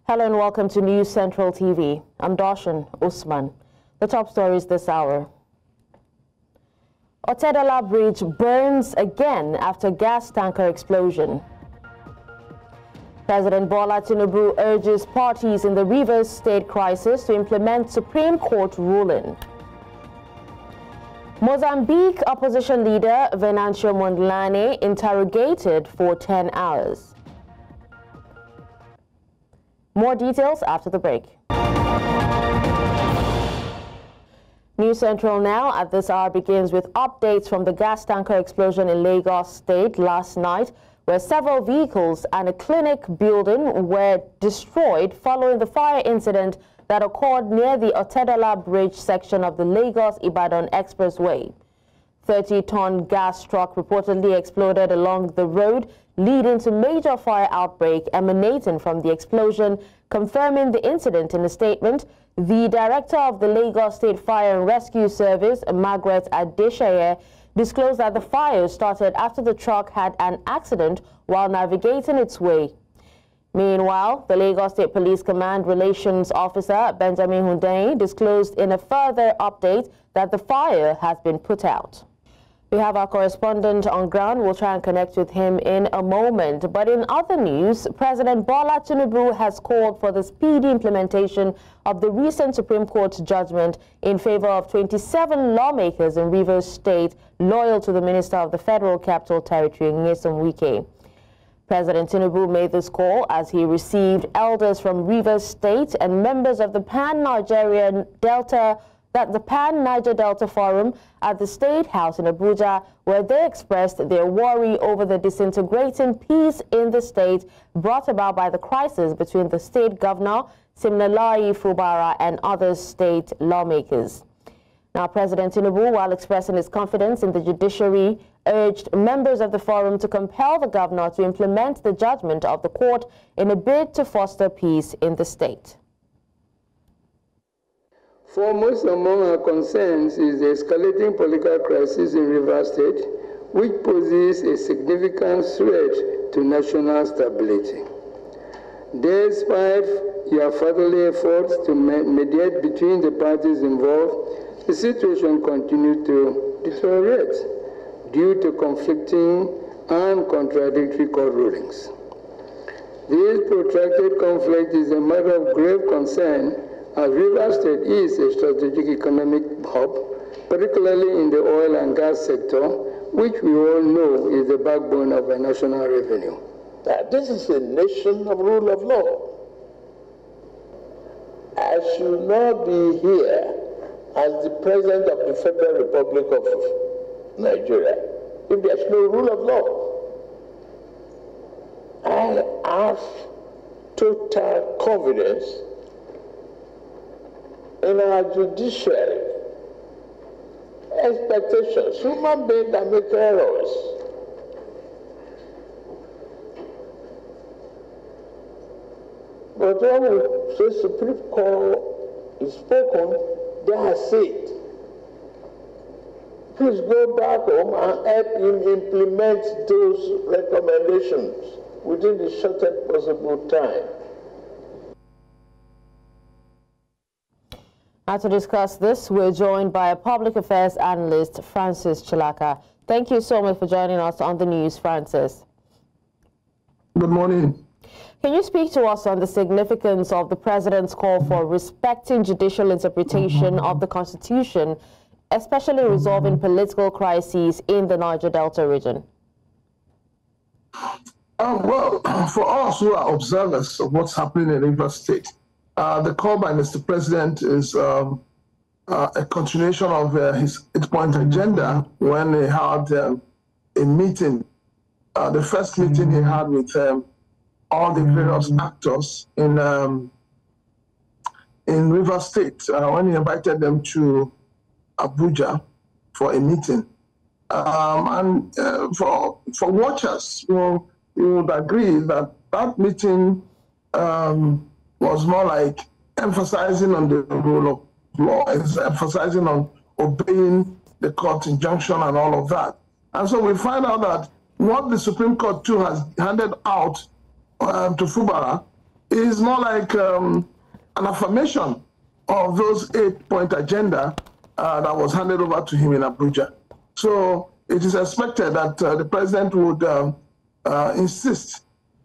Hello and welcome to News Central TV. I'm Darshan Usman. The top stories this hour. Otedola Bridge burns again after gas tanker explosion. President Bola Tinubu urges parties in the Rivers State crisis to implement Supreme Court ruling. Mozambique opposition leader Venancio Mondlane interrogated for 10 hours. More details after the break. News Central now at this hour begins with updates from the gas tanker explosion in Lagos State last night, where several vehicles and a clinic building were destroyed following the fire incident that occurred near the Otedola Bridge section of the Lagos-Ibadan Expressway. 30-ton gas truck reportedly exploded along the road, leading to major fire outbreak emanating from the explosion. Confirming the incident in a statement, the director of the Lagos State Fire and Rescue Service, Margaret Adesheye, disclosed that the fire started after the truck had an accident while navigating its way. Meanwhile, the Lagos State Police Command Relations Officer, Benjamin Hundeyin, disclosed in a further update that the fire has been put out. We have our correspondent on ground. We'll try and connect with him in a moment. But in other news, President Bola Tinubu has called for the speedy implementation of the recent Supreme Court judgment in favor of 27 lawmakers in Rivers State loyal to the Minister of the Federal Capital Territory, Nyesom Wike. President Tinubu made this call as he received elders from Rivers State and members of the Pan-Niger Delta Forum at the State House in Abuja, where they expressed their worry over the disintegrating peace in the state brought about by the crisis between the state governor, Siminalayi Fubara, and other state lawmakers. Now, President Tinubu, while expressing his confidence in the judiciary, urged members of the forum to compel the governor to implement the judgment of the court in a bid to foster peace in the state. Foremost among our concerns is the escalating political crisis in Rivers State, which poses a significant threat to national stability. Despite your fatherly efforts to mediate between the parties involved, the situation continues to deteriorate due to conflicting and contradictory court rulings. This protracted conflict is a matter of grave concern, as Rivers State is a strategic economic hub, particularly in the oil and gas sector, which we all know is the backbone of our national revenue. This is a nation of rule of law. I should not be here as the President of the Federal Republic of Nigeria if there's no rule of law. I have total confidence in our judiciary. Expectations. Human beings that make errors. But when the Supreme Court is spoken, they have said, please go back home and help him implement those recommendations within the shortest possible time. Now, to discuss this, we're joined by a public affairs analyst, Francis Chilaka. Thank you so much for joining us on the news, Francis. Good morning. Can you speak to us on the significance of the president's call for respecting judicial interpretation of the Constitution, especially resolving political crises in the Niger Delta region? Well, for us who are observers of what's happening in Rivers State, the call by Mr. President is a continuation of his 8-point agenda when he had a meeting, the first meeting he had with all the various actors in Rivers State when he invited them to Abuja for a meeting. For watchers, you would agree that that meeting was more like emphasizing on the rule of law, emphasizing on obeying the court injunction and all of that. And so we find out that what the Supreme Court too has handed out to Fubara is more like an affirmation of those 8-point agenda that was handed over to him in Abuja. So it is expected that the president would insist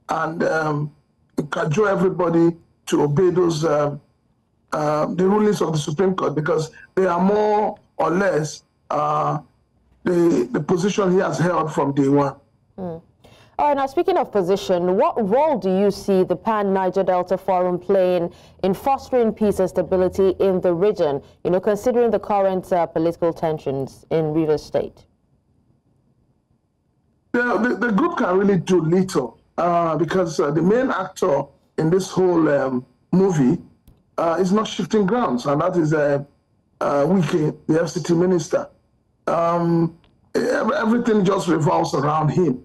and cajole everybody to obey those the rulings of the Supreme Court, because they are more or less the position he has held from day one. All right, now speaking of position, what role do you see the Pan-Niger Delta Forum playing in fostering peace and stability in the region, considering the current political tensions in Rivers State? The group can really do little because the main actor in this whole movie is not shifting grounds, and that is Wike, the FCT minister. Everything just revolves around him.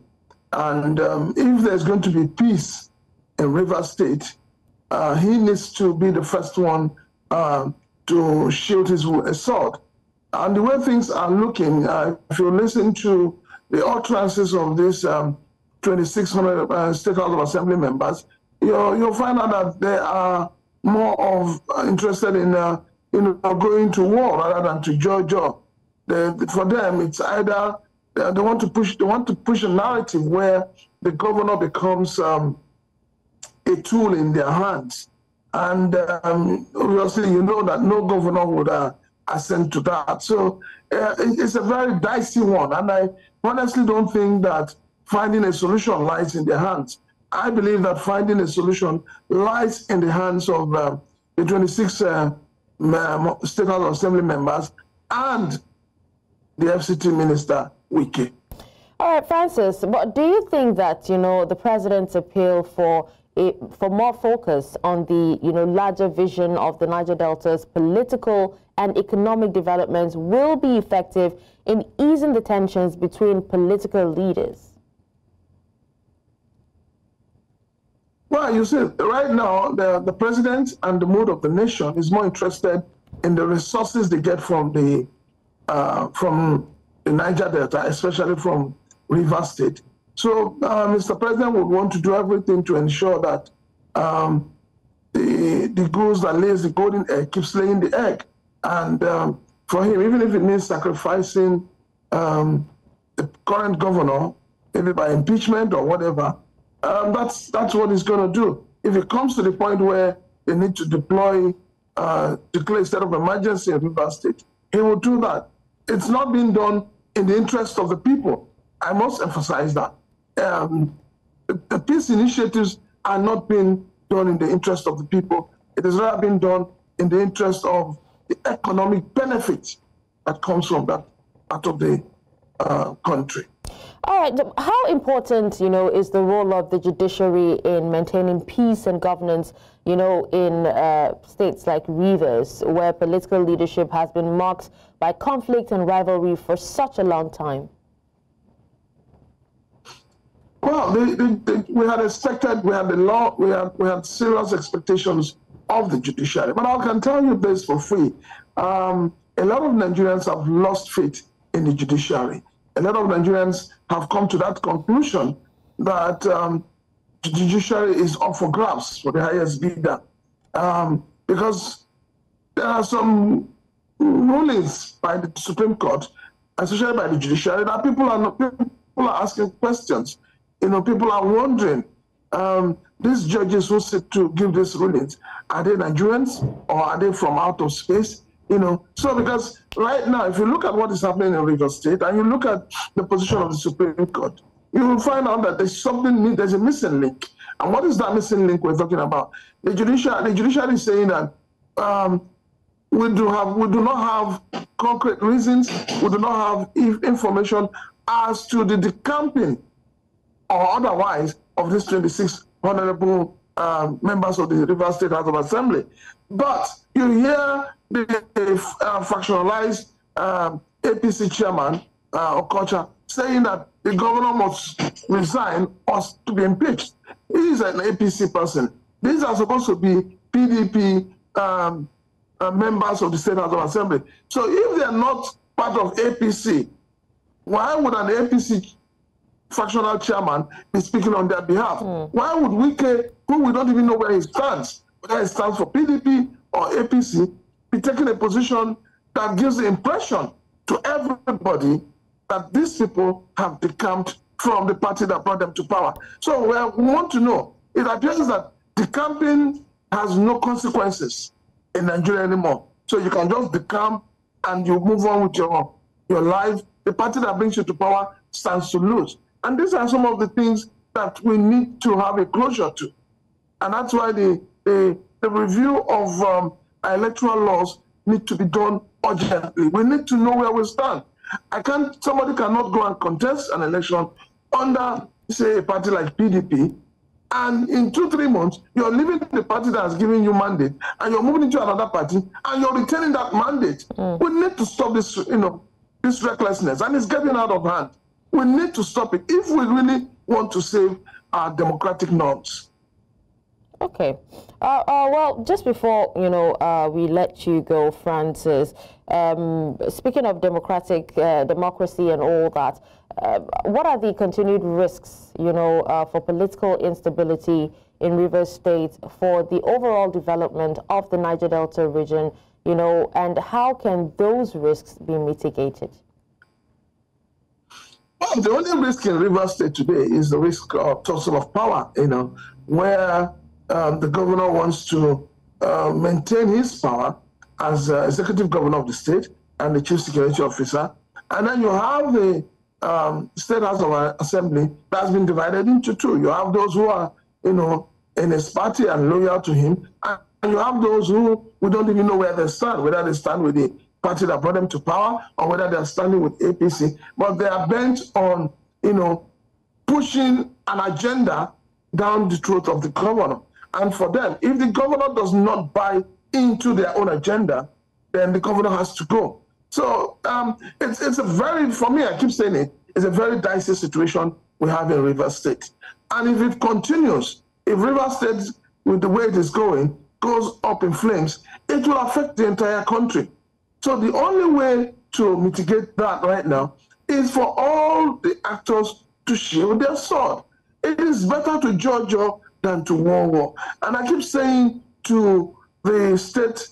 And if there's going to be peace in Rivers State, he needs to be the first one to shield his sword. And the way things are looking, if you listen to the utterances of these 2,600 State House of Assembly members, you'll find out that they are more of interested in going to war rather than to join. For them, it's either they want to push a narrative where the governor becomes a tool in their hands, and obviously that no governor would assent to that. So it's a very dicey one, and I honestly don't think that finding a solution lies in their hands. I believe that finding a solution lies in the hands of the 26 State House of Assembly members and the FCT minister, Wike. All right, Francis, but do you think that, the president's appeal for more focus on the, larger vision of the Niger Delta's political and economic developments will be effective in easing the tensions between political leaders? Well, you see, right now, the president and the mood of the nation is more interested in the resources they get from the Niger Delta, especially from Rivers State. So Mr. President would want to do everything to ensure that the goose that lays the golden egg keeps laying the egg. And for him, even if it means sacrificing the current governor, maybe by impeachment or whatever, that's what he's going to do. If it comes to the point where they need to declare a state of emergency in Rivers State, he will do that. It's not being done in the interest of the people. I must emphasize that. The peace initiatives are not being done in the interest of the people. It is rather being done in the interest of the economic benefits that comes from that part of the country. All right. How important, is the role of the judiciary in maintaining peace and governance, in states like Rivers, where political leadership has been marked by conflict and rivalry for such a long time? Well, we had expected, we had the law, we had serious expectations of the judiciary. But I can tell you this for free. A lot of Nigerians have lost faith in the judiciary. A lot of Nigerians have come to that conclusion that the judiciary is up for grabs for the highest bidder. Because there are some rulings by the Supreme Court, especially by the judiciary, that people are asking questions. People are wondering, these judges who sit to give these rulings, are they Nigerians or are they from out of space? So because right now, if you look at what is happening in Rivers State and you look at the position of the Supreme Court, you will find out that there's a missing link. And what is that missing link we're talking about? The judiciary is saying that we do not have concrete reasons, we do not have information as to the decamping or otherwise of these 26 honorable members of the Rivers State House of Assembly. But you hear the factionalized APC chairman, Okocha, saying that the governor must resign or to be impeached. He is an APC person. These are supposed to be PDP members of the State House of Assembly. So if they are not part of APC, why would an APC fractional chairman be speaking on their behalf? Why would Wike, who we don't even know where he stands, whether he stands for PDP or APC, be taking a position that gives the impression to everybody that these people have decamped from the party that brought them to power? So we want to know, it appears that decamping has no consequences in Nigeria anymore. So you can just decamp and you move on with your life. The party that brings you to power stands to lose. And these are some of the things that we need to have a closure to. And that's why the review of electoral laws need to be done urgently. We need to know where we stand. Somebody cannot go and contest an election under, say, a party like PDP, and in 2-3 months, you're leaving the party that has given you mandate, and you're moving into another party, and you're retaining that mandate. We need to stop this, this recklessness, and it's getting out of hand. We need to stop it if we really want to save our democratic norms. Okay. Well, just before, we let you go, Francis, speaking of democracy and all that, what are the continued risks, for political instability in Rivers State, for the overall development of the Niger Delta region, and how can those risks be mitigated? Well, the only risk in Rivers State today is the risk of tussle of power, where the governor wants to maintain his power as executive governor of the state and the chief security officer. And then you have the State House of Assembly that's been divided into two. You have those who are, in his party and loyal to him, and you have those who we don't even know where they stand, whether they stand with the party that brought them to power or whether they're standing with APC. But they are bent on, pushing an agenda down the throat of the governor. And for them, if the governor does not buy into their own agenda, then the governor has to go. So it's a very, for me, I keep saying it, it's a very dicey situation we have in Rivers State. And if it continues, if Rivers State, with the way it is going, goes up in flames, it will affect the entire country. So the only way to mitigate that right now is for all the actors to shield their sword. It is better to judge than to war. And I keep saying to the state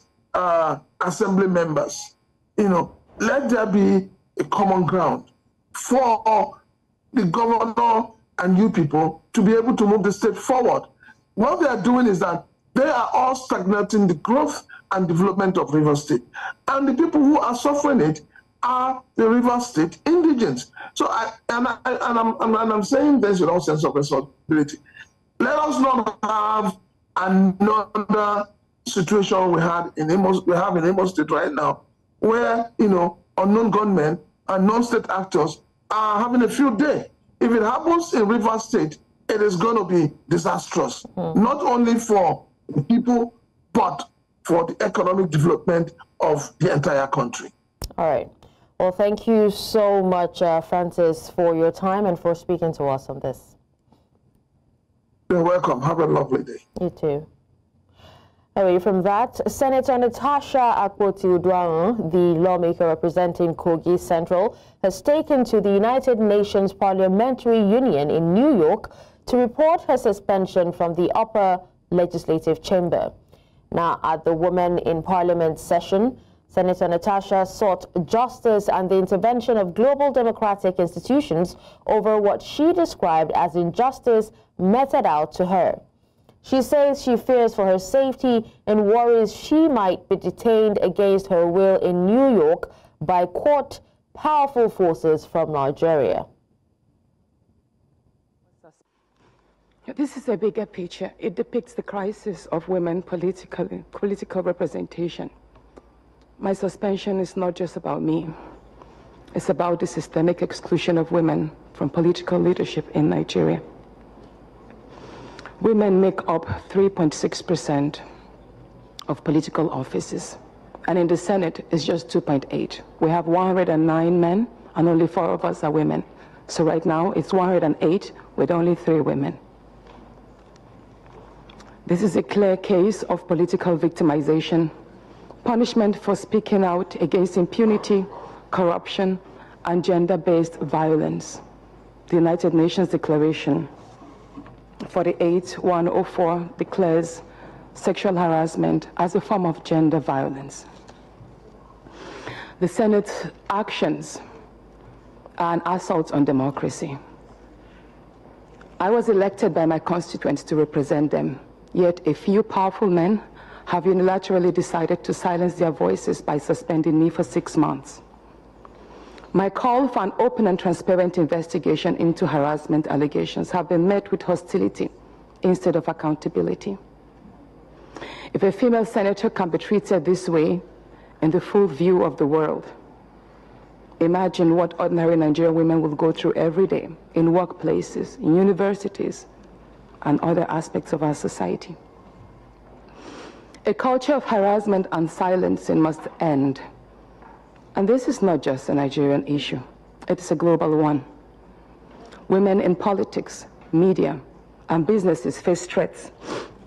assembly members, let there be a common ground for the governor and you people to be able to move the state forward. What they are doing is that they are all stagnating the growth and development of Rivers State. And the people who are suffering it are the Rivers State indigents. So I'm saying this with all sense of responsibility. Let us not have another situation we have in Imo State right now, where unknown gunmen and non-state actors are having a field day. If it happens in Rivers State, it is going to be disastrous, not only for the people, but for the economic development of the entire country. All right. Well, thank you so much, Francis, for your time and for speaking to us on this. You're welcome. Have a lovely day. You too. Away from that, Senator Natasha Akpoti-Uduaghan, the lawmaker representing Kogi Central, has taken to the United Nations Parliamentary Union in New York to report her suspension from the upper legislative chamber. Now, at the Women in Parliament session, Senator Natasha sought justice and the intervention of global democratic institutions over what she described as injustice meted out to her. She says she fears for her safety and worries she might be detained against her will in New York by, quote, powerful forces from Nigeria. This is a bigger picture. It depicts the crisis of women political representation. My suspension is not just about me. It's about the systemic exclusion of women from political leadership in Nigeria. Women make up 3.6% of political offices, and in the Senate, it's just 2.8. We have 109 men, and only 4 of us are women. So right now, it's 108 with only 3 women. This is a clear case of political victimization, punishment for speaking out against impunity, corruption, and gender-based violence. The United Nations Declaration 48/104 declares sexual harassment as a form of gender violence. The Senate's actions are an assault on democracy. I was elected by my constituents to represent them, yet a few powerful men have unilaterally decided to silence their voices by suspending me for 6 months. My call for an open and transparent investigation into harassment allegations have been met with hostility instead of accountability. If a female senator can be treated this way in the full view of the world, imagine what ordinary Nigerian women will go through every day in workplaces, in universities, and other aspects of our society. A culture of harassment and silencing must end. And this is not just a Nigerian issue, it is a global one. Women in politics, media, and businesses face threats,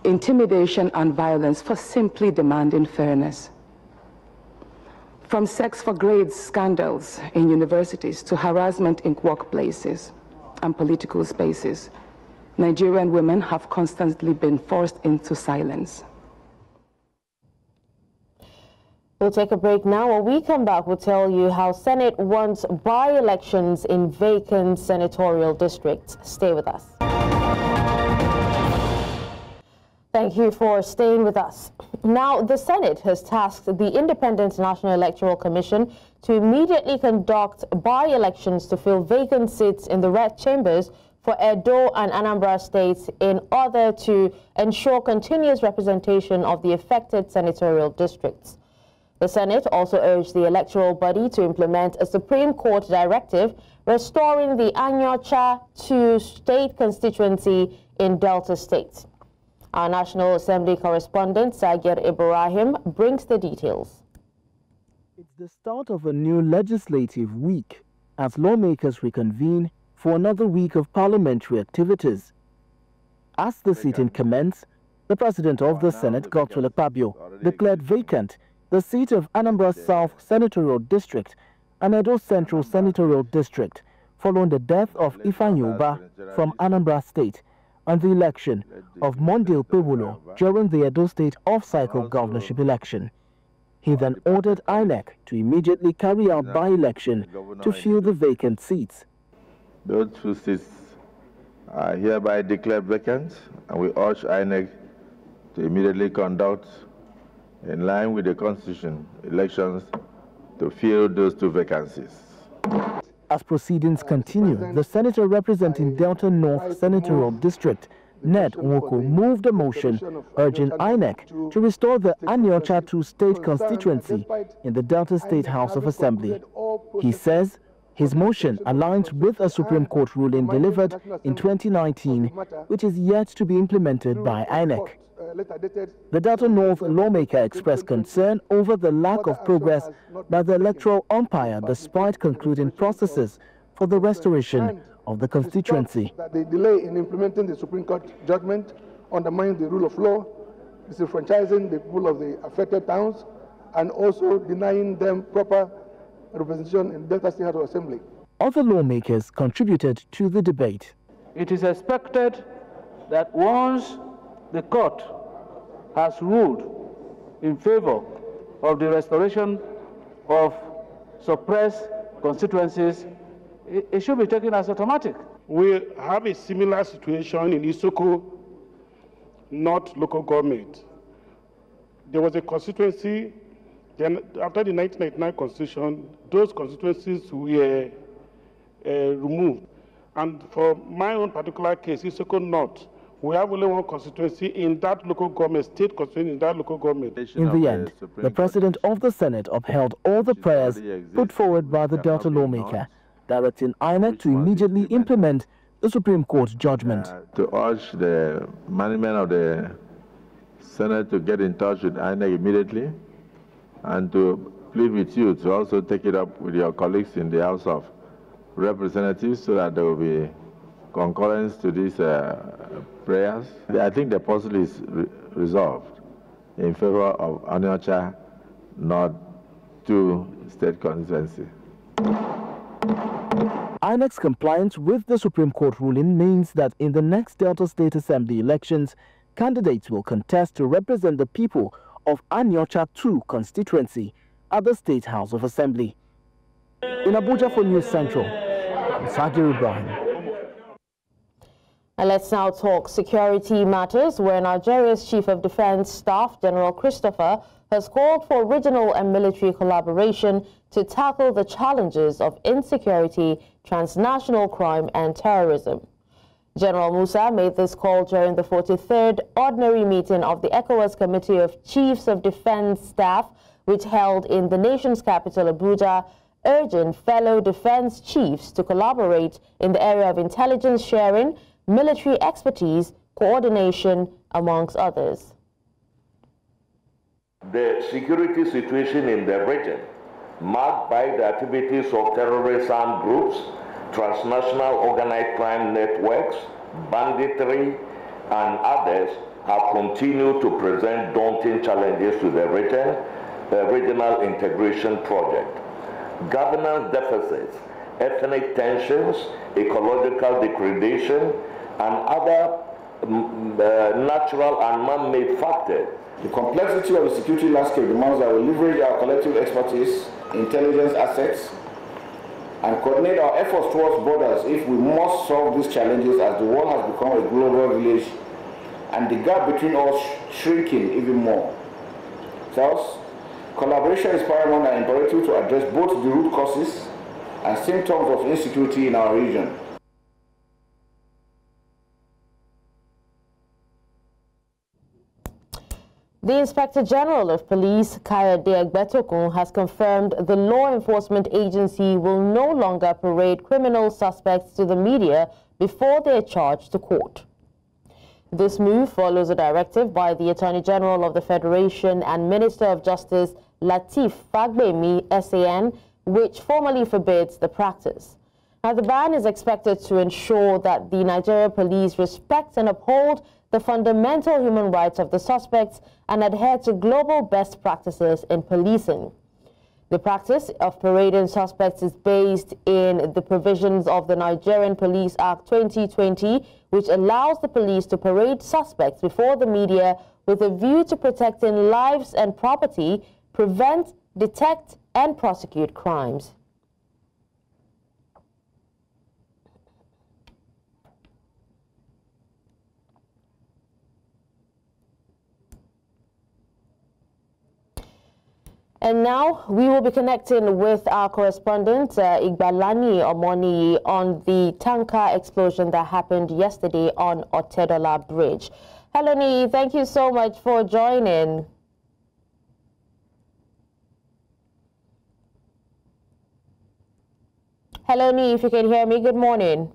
intimidation, and violence for simply demanding fairness. From sex for grades scandals in universities to harassment in workplaces and political spaces, Nigerian women have constantly been forced into silence. We'll take a break now. When we come back, we'll tell you how Senate wants by-elections in vacant senatorial districts. Stay with us. Thank you for staying with us. Now, the Senate has tasked the Independent National Electoral Commission to immediately conduct by-elections to fill vacant seats in the red chambers for Edo and Anambra states in order to ensure continuous representation of the affected senatorial districts. The Senate also urged the electoral body to implement a Supreme Court directive restoring the Anyocha to state constituency in Delta State. Our National Assembly correspondent, Sagir Ibrahim, brings the details. It's the start of a new legislative week as lawmakers reconvene for another week of parliamentary activities. As the sitting commenced, the President of the Senate, Godswill Akpabio, declared vacant the seat of Anambra South Senatorial District and Edo Central Senatorial District following the death of Ifeanyi Ubah from Anambra State and the election of Mondale Pewolo during the Edo State off-cycle governorship election. He then ordered INEC to immediately carry out by-election to fill the vacant seats. Those two seats are hereby declared vacant, and we urge INEC to immediately conduct, in line with the Constitution, elections to fill those two vacancies. As proceedings continue, the senator representing Delta North Senatorial District, Ned Nwoko, moved a motion urging INEC to restore the Anyocha to state constituency in the Delta State House of Assembly. He says his motion aligns with a Supreme Court ruling delivered in 2019, which is yet to be implemented by INEC. The Delta North lawmaker expressed concern over the lack of progress by the electoral umpire despite concluding processes for the restoration of the constituency. The delay in implementing the Supreme Court judgment undermines the rule of law, disenfranchising the people of the affected towns, and also denying them proper representation in Delta State House of Assembly. Other lawmakers contributed to the debate. It is expected that once the court has ruled in favor of the restoration of suppressed constituencies, it should be taken as automatic. We have a similar situation in Isoko North local government. There was a constituency, then after the 1999 constitution, those constituencies were removed. And for my own particular case, Isoko North, we have only one constituency in that local government, state constituency in that local government. In the end, the President of the Senate upheld all the prayers put forward by the Delta lawmaker, directing INEC to immediately implement the Supreme Court judgment. To urge the management of the Senate to get in touch with INEC immediately and to plead with you to also take it up with your colleagues in the House of Representatives so that there will be concurrence to these prayers. I think the puzzle is resolved in favor of Anyocha, not to state constituency. INEC's compliance with the Supreme Court ruling means that in the next Delta State Assembly elections, candidates will contest to represent the people of Anyocha 2 constituency at the State House of Assembly. In Abuja for News Central, I'm Sagir Ibrahim. And let's now talk security matters, where Nigeria's Chief of Defense Staff, General Christopher, has called for regional and military collaboration to tackle the challenges of insecurity, transnational crime, and terrorism. General Musa made this call during the 43rd Ordinary Meeting of the ECOWAS Committee of Chiefs of Defense Staff, which held in the nation's capital, Abuja, urging fellow defense chiefs to collaborate in the area of intelligence sharing, military expertise, coordination, amongst others. The security situation in the region, marked by the activities of terrorist armed groups, transnational organized crime networks, banditry, and others, have continued to present daunting challenges to the region, the regional integration project. Governance deficits, ethnic tensions, ecological degradation, and other natural and man-made factors. The complexity of the security landscape demands that we leverage our collective expertise, intelligence assets, and coordinate our efforts towards borders if we must solve these challenges, as the world has become a global village and the gap between us shrinking even more. Thus, collaboration is paramount and imperative to address both the root causes and symptoms of insecurity in our region. The Inspector General of Police, Kayode Egbetokun, has confirmed the law enforcement agency will no longer parade criminal suspects to the media before they are charged to court. This move follows a directive by the Attorney General of the Federation and Minister of Justice, Lateef Fagbemi, SAN, which formally forbids the practice. Now, the ban is expected to ensure that the Nigeria Police respect and uphold the fundamental human rights of the suspects and adhere to global best practices in policing. The practice of parading suspects is based in the provisions of the Nigerian Police Act 2020, which allows the police to parade suspects before the media with a view to protecting lives and property, prevent, detect, and prosecute crimes. And now we will be connecting with our correspondent, Igbalani Omoni, on the tanker explosion that happened yesterday on Otedola Bridge. Hello, Ni. Thank you so much for joining. Hello, Ni, if you can hear me, good morning.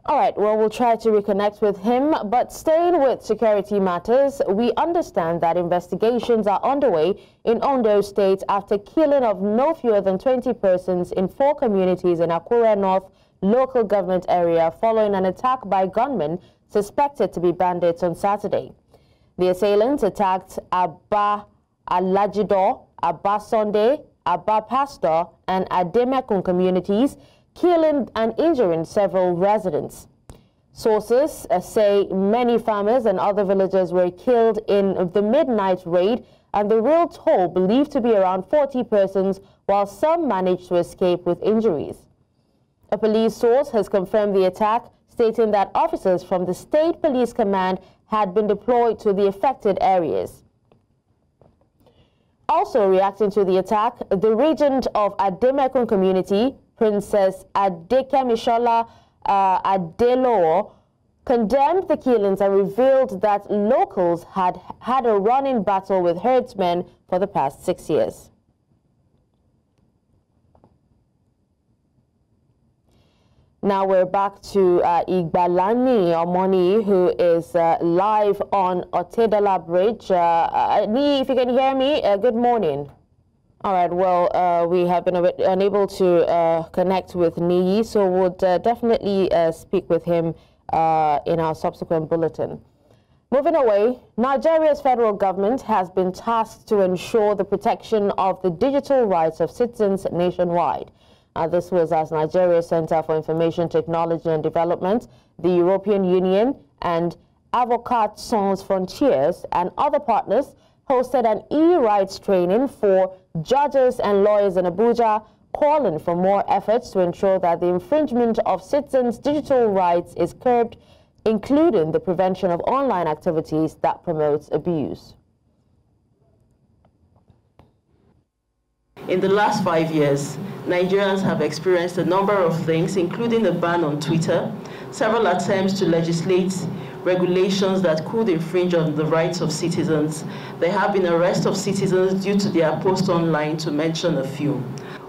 All right, well, we'll try to reconnect with him, but staying with security matters, we understand that investigations are underway in Ondo State after killing of no fewer than 20 persons in 4 communities in Akure North local government area following an attack by gunmen suspected to be bandits on Saturday. The assailants attacked Abba Alajido, Abba Sunday, Abba Pastor, and Ademekun communities, killing and injuring several residents. Sources say many farmers and other villagers were killed in the midnight raid, and the real toll believed to be around 40 persons, while some managed to escape with injuries. A police source has confirmed the attack, stating that officers from the State Police Command had been deployed to the affected areas. Also reacting to the attack, the regent of Ademekun community, Princess Adekamishola Adelowo, condemned the killings and revealed that locals had had a running battle with herdsmen for the past 6 years. Now we're back to Igbalani Omoni, who is live on Otedola Bridge. Ni, if you can hear me, good morning. All right, well, we have been unable to connect with Niyi, so we'll definitely speak with him in our subsequent bulletin. Moving away, Nigeria's federal government has been tasked to ensure the protection of the digital rights of citizens nationwide. This was as Nigeria's Center for Information Technology and Development, the European Union, and Avocats Sans Frontières and other partners hosted an e-rights training for judges and lawyers in Abuja, calling for more efforts to ensure that the infringement of citizens' digital rights is curbed, including the prevention of online activities that promotes abuse. In the last 5 years, Nigerians have experienced a number of things, including a ban on Twitter, several attempts to legislate regulations that could infringe on the rights of citizens. There have been arrests of citizens due to their posts online, to mention a few.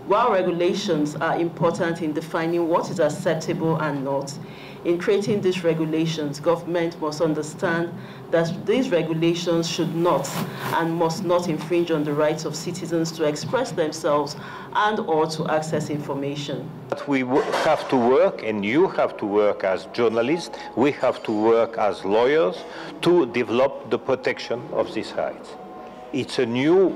While regulations are important in defining what is acceptable and not, in creating these regulations, government must understand that these regulations should not and must not infringe on the rights of citizens to express themselves and or to access information. But we have to work, and you have to work as journalists, we have to work as lawyers to develop the protection of these rights. It's a new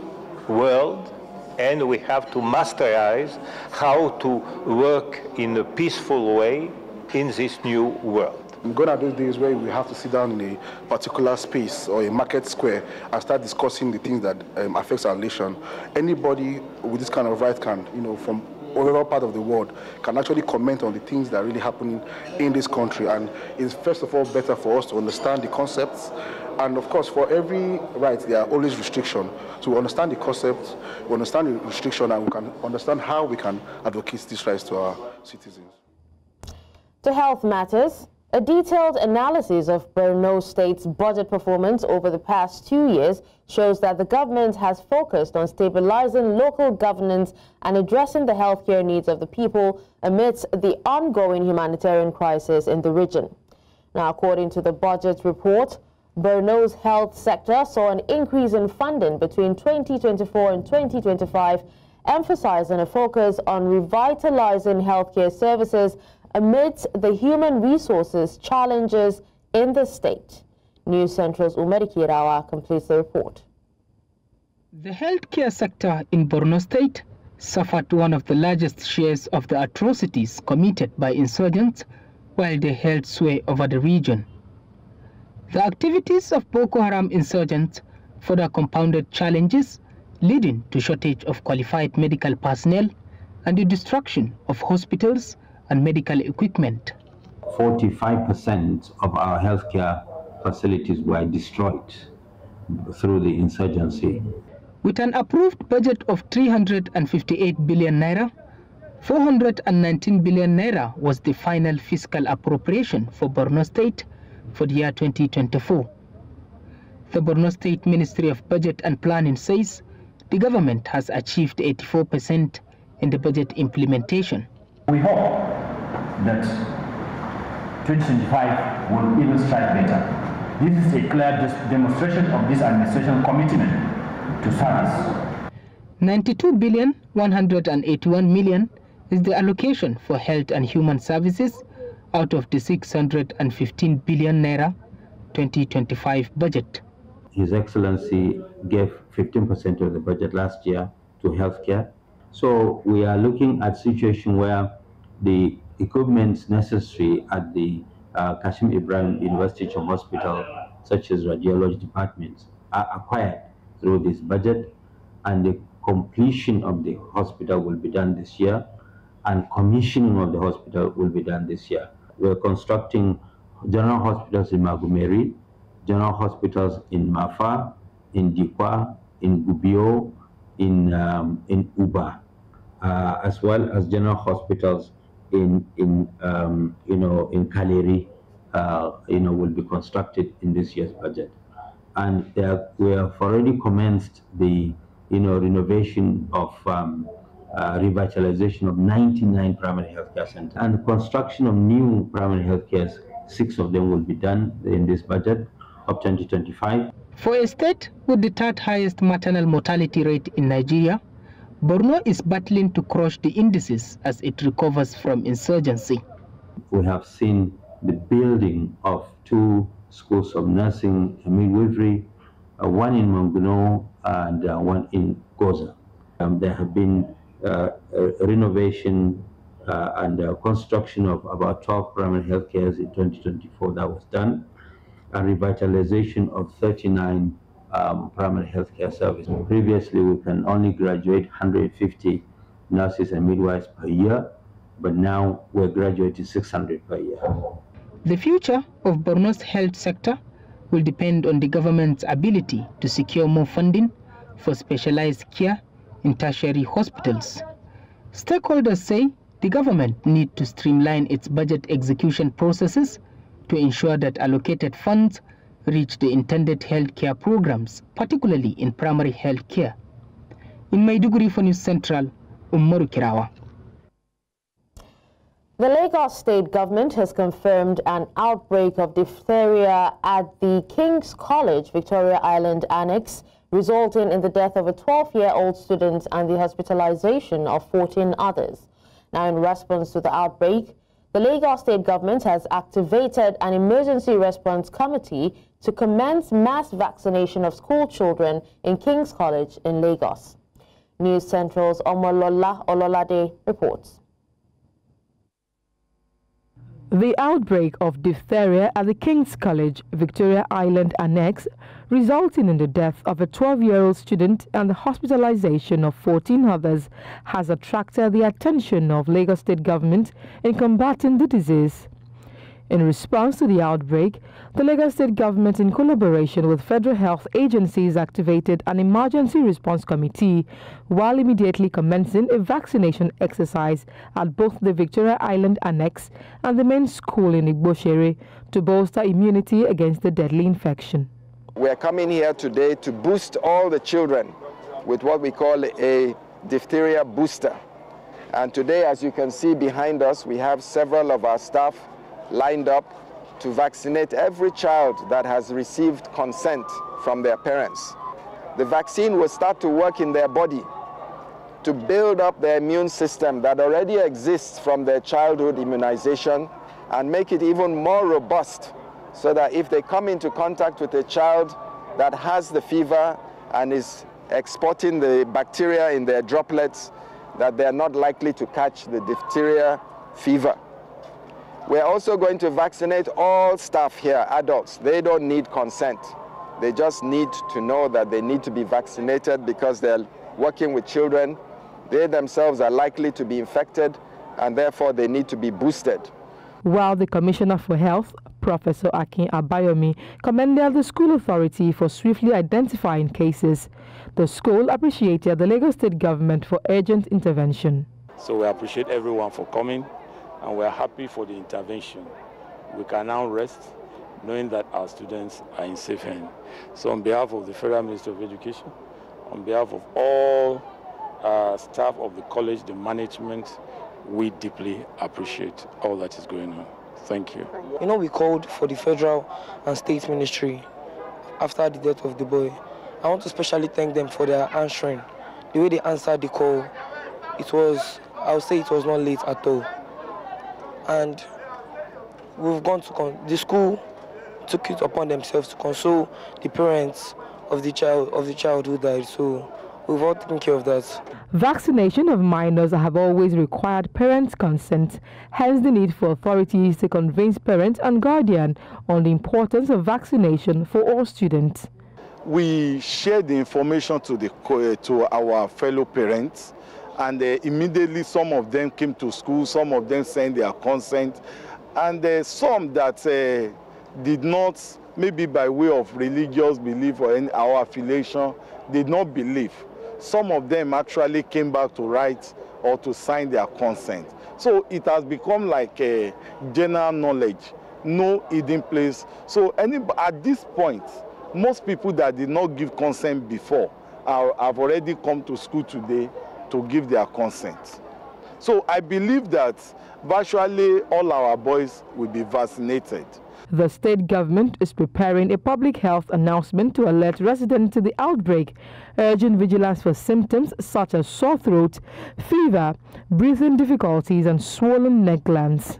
world, and we have to masterize how to work in a peaceful way in this new world. Gone are those days where we have to sit down in a particular space or a market square and start discussing the things that affects our nation. Anybody with this kind of right can, from all part of the world, can actually comment on the things that are really happening in this country. And it's first of all better for us to understand the concepts. And of course, for every right, there are always restrictions. So we understand the concept, we understand the restriction, and we can understand how we can advocate these rights to our citizens. To health matters, a detailed analysis of Borno State's budget performance over the past 2 years shows that the government has focused on stabilizing local governance and addressing the healthcare needs of the people amidst the ongoing humanitarian crisis in the region. Now, according to the budget report, Borno's health sector saw an increase in funding between 2024 and 2025, emphasizing a focus on revitalizing healthcare services amidst the human resources challenges in the state. News Central's Umeri Kirawa completes the report. The healthcare sector in Borno State suffered one of the largest shares of the atrocities committed by insurgents while they held sway over the region. The activities of Boko Haram insurgents further compounded challenges, leading to shortage of qualified medical personnel and the destruction of hospitals and medical equipment. 45% of our healthcare facilities were destroyed through the insurgency. With an approved budget of 358 billion naira, 419 billion naira was the final fiscal appropriation for Borno State for the year 2024. The Borno State Ministry of Budget and Planning says the government has achieved 84% in the budget implementation. We hope that 2025 will even strike better. This is a clear demonstration of this administration's commitment to service. 92 billion 181 million is the allocation for health and human services out of the 615 billion naira 2025 budget. His Excellency gave 15% of the budget last year to healthcare. So we are looking at a situation where the equipment necessary at the Kashim Ibrahim University Hospital, such as radiology departments, are acquired through this budget, and the completion of the hospital will be done this year, and commissioning of the hospital will be done this year. We're constructing general hospitals in Magumeri, general hospitals in Mafa, in Dikwa, in Gubio, in Uba, as well as general hospitals in Kaleri, will be constructed in this year's budget. And we have already commenced the renovation of revitalization of 99 primary healthcare centers, and the construction of new primary healthcare. 6 of them will be done in this budget of 2025. For a state with the third highest maternal mortality rate in Nigeria, Borno is battling to crush the indices as it recovers from insurgency. We have seen the building of 2 schools of nursing and midwifery, one in Manguno and one in Goza. There have been renovation and construction of about 12 primary health cares in 2024 that was done, and revitalization of 39 primary health care services. Previously, we can only graduate 150 nurses and midwives per year, but now we're graduating 600 per year. The future of Borno's health sector will depend on the government's ability to secure more funding for specialized care in tertiary hospitals. Stakeholders say the government needs to streamline its budget execution processes to ensure that allocated funds reach the intended healthcare programs, particularly in primary health care. In Maiduguri for News Central, Umaru Kirawa. The Lagos State government has confirmed an outbreak of diphtheria at the King's College, Victoria Island Annex, resulting in the death of a 12-year-old student and the hospitalization of 14 others. Now, in response to the outbreak, the Lagos State government has activated an emergency response committee to commence mass vaccination of school children in King's College in Lagos. News Central's Omolola Ololade reports. The outbreak of diphtheria at the King's College, Victoria Island Annex, resulting in the death of a 12-year-old student and the hospitalization of 14 others, has attracted the attention of Lagos State government in combating the disease. In response to the outbreak, the Lagos State government, in collaboration with federal health agencies, activated an emergency response committee while immediately commencing a vaccination exercise at both the Victoria Island Annex and the main school in Igboshere to bolster immunity against the deadly infection. We are coming here today to boost all the children with what we call a diphtheria booster. And today, as you can see behind us, we have several of our staff lined up to vaccinate every child that has received consent from their parents. The vaccine will start to work in their body to build up their immune system that already exists from their childhood immunization and make it even more robust, so that if they come into contact with a child that has the fever and is exporting the bacteria in their droplets, that they're not likely to catch the diphtheria fever. We're also going to vaccinate all staff here, adults. They don't need consent. They just need to know that they need to be vaccinated because they're working with children. They themselves are likely to be infected, and therefore they need to be boosted. While the Commissioner for Health, Professor Akin Abayomi, commended the school authority for swiftly identifying cases, the school appreciated the Lagos State government for urgent intervention. So we appreciate everyone for coming, and we're happy for the intervention. We can now rest knowing that our students are in safe hands. So on behalf of the Federal Ministry of Education, on behalf of all staff of the college, the management, we deeply appreciate all that is going on. Thank you. You know, we called for the federal and state ministry after the death of the boy. I want to especially thank them for their answering. The way they answered the call, it was, I would say it was not late at all. And we've gone to, the school took it upon themselves to console the parents of the child who died. So we've all taken care of that. Vaccination of minors have always required parents' consent, hence the need for authorities to convince parents and guardians on the importance of vaccination for all students. We shared the information to our fellow parents, and immediately some of them came to school, some of them sent their consent, and some that did not, maybe by way of religious belief or our affiliation, did not believe. Some of them actually came back to write or to sign their consent. So it has become like a general knowledge, no hidden place. So at this point, most people that did not give consent before have already come to school today to give their consent. So I believe that virtually all our boys will be vaccinated. The state government is preparing a public health announcement to alert residents to the outbreak, urging vigilance for symptoms such as sore throat, fever, breathing difficulties, and swollen neck glands.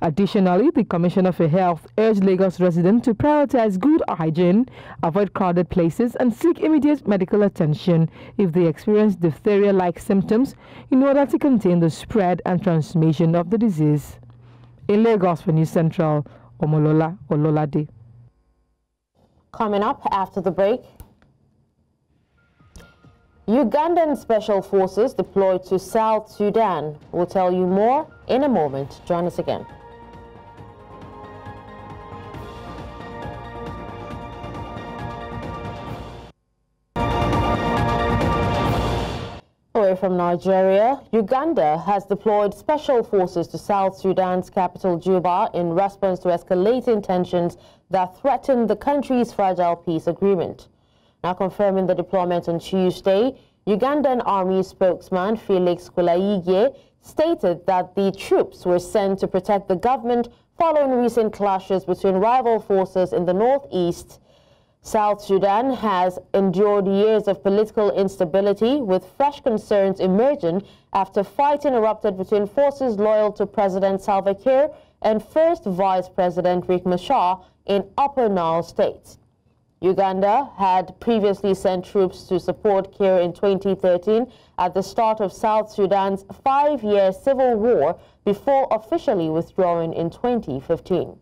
Additionally, the Commissioner for Health urged Lagos residents to prioritize good hygiene, avoid crowded places, and seek immediate medical attention if they experience diphtheria-like symptoms in order to contain the spread and transmission of the disease. In Lagos for News Central, Omolola Ololade. Coming up after the break, Ugandan special forces deployed to South Sudan. We'll tell you more in a moment. Join us again. Away from Nigeria, Uganda has deployed special forces to South Sudan's capital Juba in response to escalating tensions that threaten the country's fragile peace agreement. Now confirming the deployment on Tuesday, Ugandan Army spokesman Felix Kulayigye stated that the troops were sent to protect the government following recent clashes between rival forces in the northeast. South Sudan has endured years of political instability, with fresh concerns emerging after fighting erupted between forces loyal to President Salva Kiir and First Vice President Riek Machar in Upper Nile State. Uganda had previously sent troops to support Kiir in 2013 at the start of South Sudan's 5-year civil war before officially withdrawing in 2015.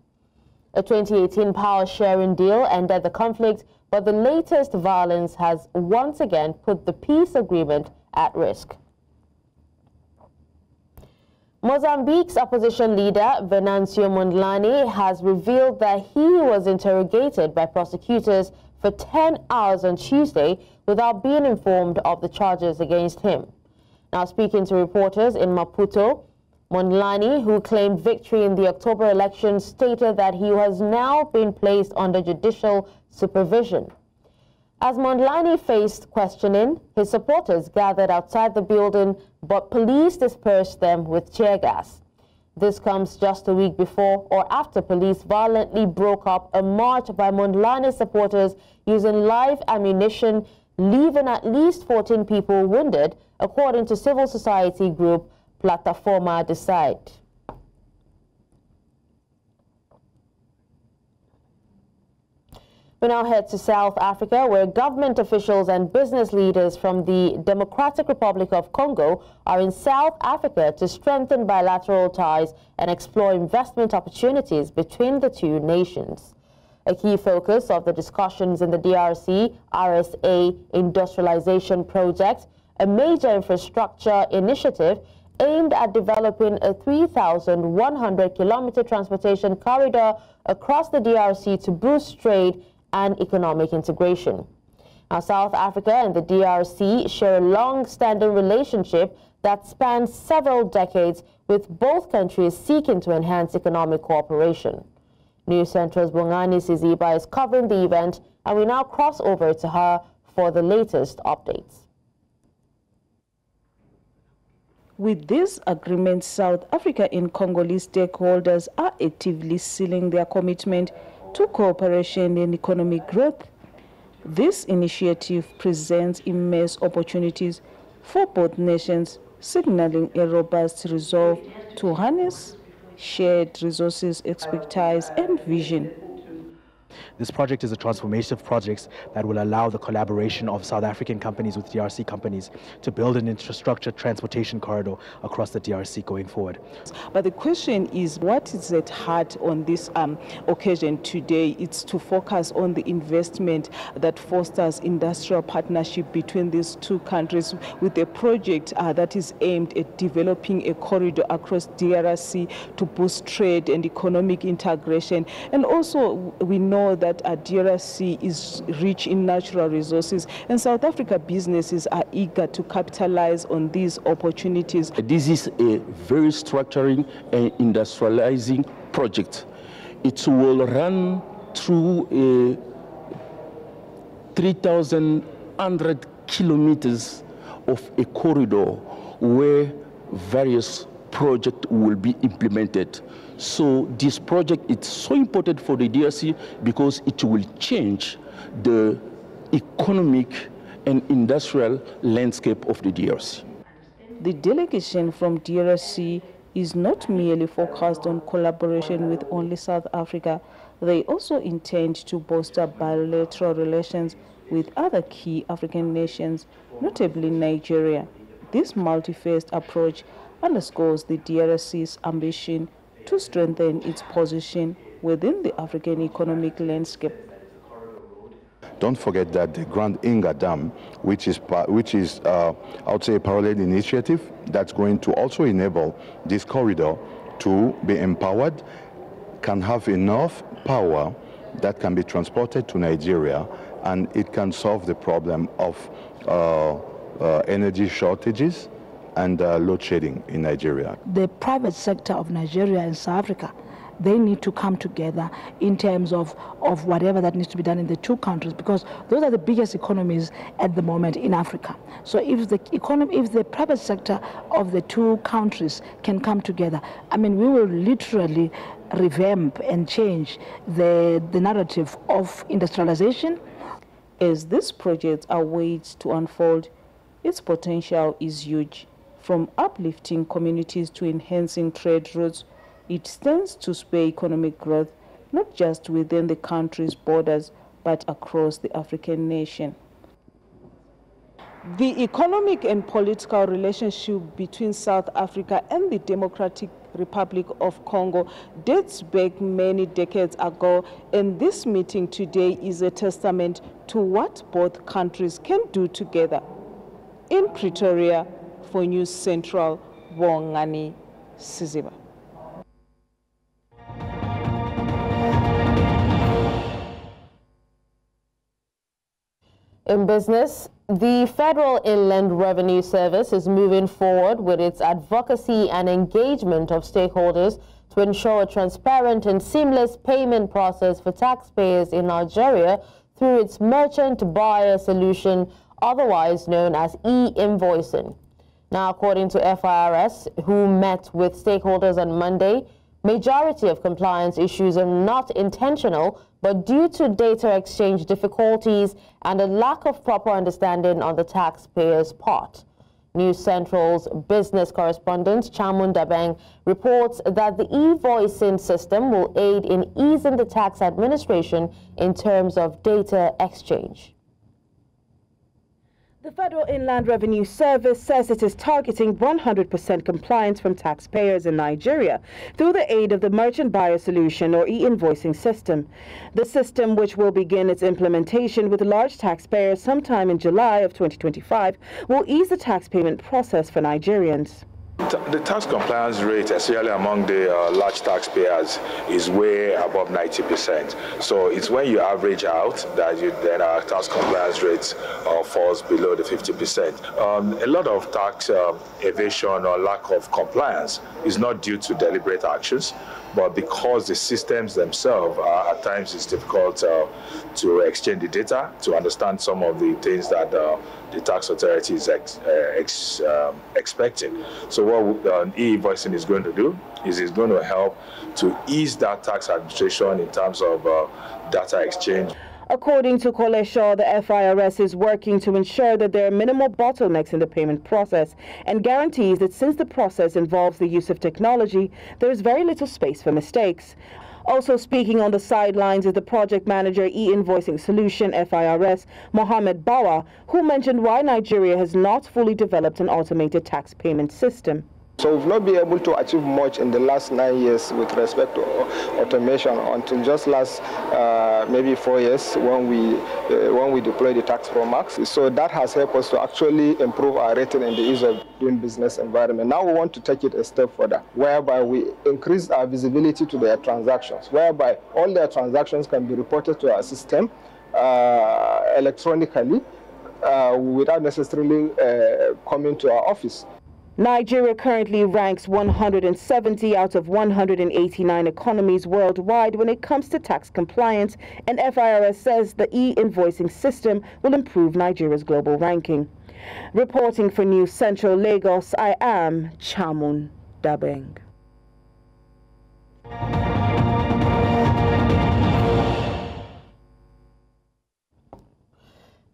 A 2018 power-sharing deal ended the conflict, but the latest violence has once again put the peace agreement at risk. Mozambique's opposition leader, Venancio Mondlane, has revealed that he was interrogated by prosecutors for 10 hours on Tuesday without being informed of the charges against him. Now, speaking to reporters in Maputo, Mondlane, who claimed victory in the October election, stated that he has now been placed under judicial supervision. As Mondlane faced questioning, his supporters gathered outside the building, but police dispersed them with tear gas. This comes just a week before or after police violently broke up a march by Mondlane's supporters using live ammunition, leaving at least 14 people wounded, according to civil society group Plataforma Decide. We now head to South Africa, where government officials and business leaders from the Democratic Republic of Congo are in South Africa to strengthen bilateral ties and explore investment opportunities between the two nations. A key focus of the discussions in the DRC RSA industrialization project, a major infrastructure initiative aimed at developing a 3,100-kilometer transportation corridor across the DRC to boost trade and economic integration. Now, South Africa and the DRC share a long-standing relationship that spans several decades, with both countries seeking to enhance economic cooperation. News Central's Bongani Siziba is covering the event, and we now cross over to her for the latest updates. With this agreement, South Africa and Congolese stakeholders are actively sealing their commitment to cooperation and economic growth. This initiative presents immense opportunities for both nations, signaling a robust resolve to harness shared resources, expertise, and vision. This project is a transformative project that will allow the collaboration of South African companies with DRC companies to build an infrastructure transportation corridor across the DRC going forward. But the question is, what is at heart on this occasion today? It's to focus on the investment that fosters industrial partnership between these two countries, with a project that is aimed at developing a corridor across DRC to boost trade and economic integration. And also, we know that DRC is rich in natural resources, and South Africa businesses are eager to capitalize on these opportunities. This is a very structuring and industrializing project. It will run through a 3,100 kilometers of a corridor where various projects will be implemented. So this project is so important for the DRC because it will change the economic and industrial landscape of the DRC. The delegation from DRC is not merely focused on collaboration with only South Africa. They also intend to bolster bilateral relations with other key African nations, notably Nigeria. This multi-phased approach underscores the DRC's ambition to strengthen its position within the African economic landscape. Don't forget that the Grand Inga Dam, which is I would say, a parallel initiative that's going to also enable this corridor to be empowered, can have enough power that can be transported to Nigeria, and it can solve the problem of energy shortages and load shedding in Nigeria. The private sector of Nigeria and South Africa, they need to come together in terms of whatever that needs to be done in the two countries, because those are the biggest economies at the moment in Africa. So if the private sector of the two countries can come together, I mean, we will literally revamp and change the narrative of industrialization. As this project awaits to unfold, its potential is huge. From uplifting communities to enhancing trade routes, it stands to spur economic growth, not just within the country's borders, but across the African nation. The economic and political relationship between South Africa and the Democratic Republic of Congo dates back many decades ago, and this meeting today is a testament to what both countries can do together. In Pretoria, for News Central, Bongani Siziba. In business, the Federal Inland Revenue Service is moving forward with its advocacy and engagement of stakeholders to ensure a transparent and seamless payment process for taxpayers in Nigeria through its merchant buyer solution, otherwise known as e-invoicing. Now, according to FIRS, who met with stakeholders on Monday, majority of compliance issues are not intentional, but due to data exchange difficulties and a lack of proper understanding on the taxpayer's part. News Central's business correspondent, Chamun Dabeng, reports that the e-voicing system will aid in easing the tax administration in terms of data exchange. The Federal Inland Revenue Service says it is targeting 100% compliance from taxpayers in Nigeria through the aid of the Merchant Buyer Solution, or e-invoicing system. The system, which will begin its implementation with large taxpayers sometime in July of 2025, will ease the tax payment process for Nigerians. The tax compliance rate, especially among the large taxpayers, is way above 90%. So it's when you average out that then our tax compliance rate falls below the 50%. A lot of tax evasion or lack of compliance is not due to deliberate actions, but because the systems themselves at times it's difficult to exchange the data, to understand some of the things that the tax authority is expecting. So what e-invoicing is going to do is it's going to help to ease that tax administration in terms of data exchange. According to Kole Shaw, the FIRS is working to ensure that there are minimal bottlenecks in the payment process and guarantees that since the process involves the use of technology, there is very little space for mistakes. Also speaking on the sidelines is the project manager e-invoicing solution, FIRS, Mohammed Bawa, who mentioned why Nigeria has not fully developed an automated tax payment system. So we've not been able to achieve much in the last 9 years with respect to automation until just last maybe 4 years when we deployed the Tax Pro Max. So that has helped us to actually improve our rating in the ease of doing business environment. Now we want to take it a step further, whereby we increase our visibility to their transactions, whereby all their transactions can be reported to our system electronically without necessarily coming to our office. Nigeria currently ranks 170 out of 189 economies worldwide when it comes to tax compliance, and FIRS says the e-invoicing system will improve Nigeria's global ranking. Reporting for News Central Lagos, I am Chamun Dabeng.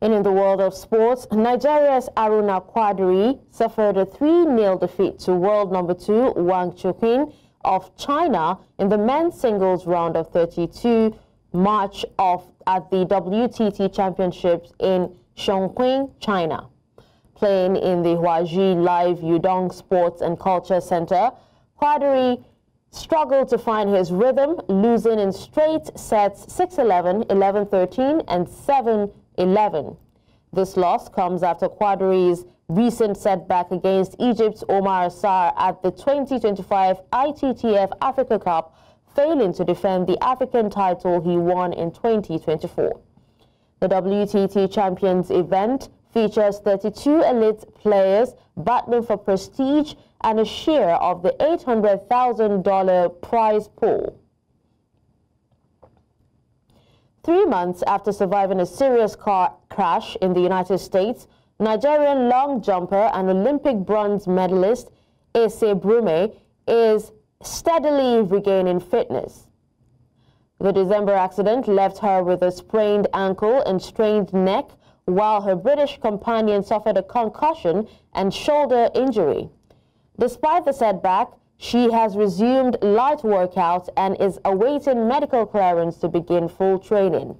And in the world of sports, Nigeria's Aruna Quadri suffered a 3-0 defeat to world number 2 Wang Chuqin of China in the men's singles round of 32 match at the WTT Championships in Chongqing, China. Playing in the Huaji Live Yudong Sports and Culture Center, Quadri struggled to find his rhythm, losing in straight sets 6-11, 11-13, and 7-11. This loss comes after Quadri's recent setback against Egypt's Omar Assar at the 2025 ITTF Africa Cup, failing to defend the African title he won in 2024. The WTT Champions event features 32 elite players battling for prestige and a share of the $800,000 prize pool. 3 months after surviving a serious car crash in the United States, Nigerian long jumper and Olympic bronze medalist Ese Brume is steadily regaining fitness. The December accident left her with a sprained ankle and strained neck, while her British companion suffered a concussion and shoulder injury. Despite the setback, she has resumed light workouts and is awaiting medical clearance to begin full training.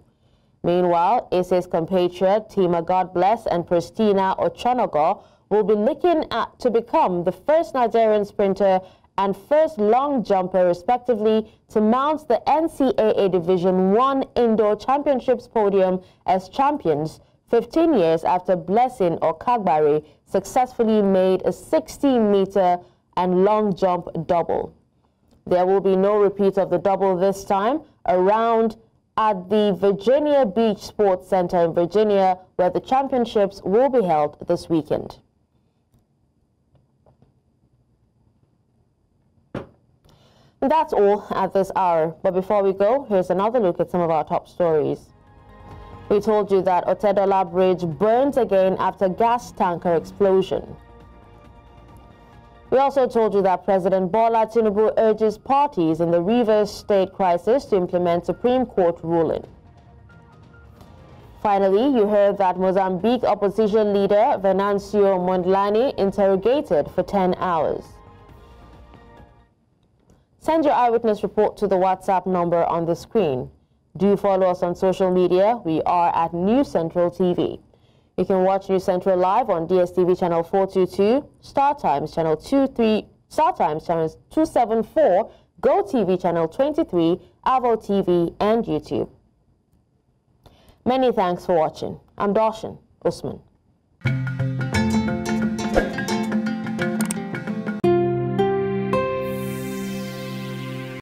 Meanwhile, Ace's compatriot Tima Godbless and Pristina Ochonogo will be looking to become the first Nigerian sprinter and first long jumper, respectively, to mount the NCAA Division I Indoor Championships podium as champions, 15 years after Blessing Okagbare successfully made a 60-meter and long jump double. There will be no repeat of the double this time around at the Virginia Beach Sports Center in Virginia, where the championships will be held this weekend. And that's all at this hour. But before we go, here's another look at some of our top stories. We told you that Otedola Bridge burns again after gas tanker explosion. We also told you that President Bola Tinubu urges parties in the Rivers State crisis to implement Supreme Court ruling. Finally, you heard that Mozambique opposition leader Venancio Mondlane interrogated for 10 hours. Send your eyewitness report to the WhatsApp number on the screen. Do follow us on social media. We are at News Central TV. You can watch News Central live on DSTV channel 422, Star Times channel 274, Go TV channel 23, Avo TV, and YouTube. Many thanks for watching. I'm Darshan Usman.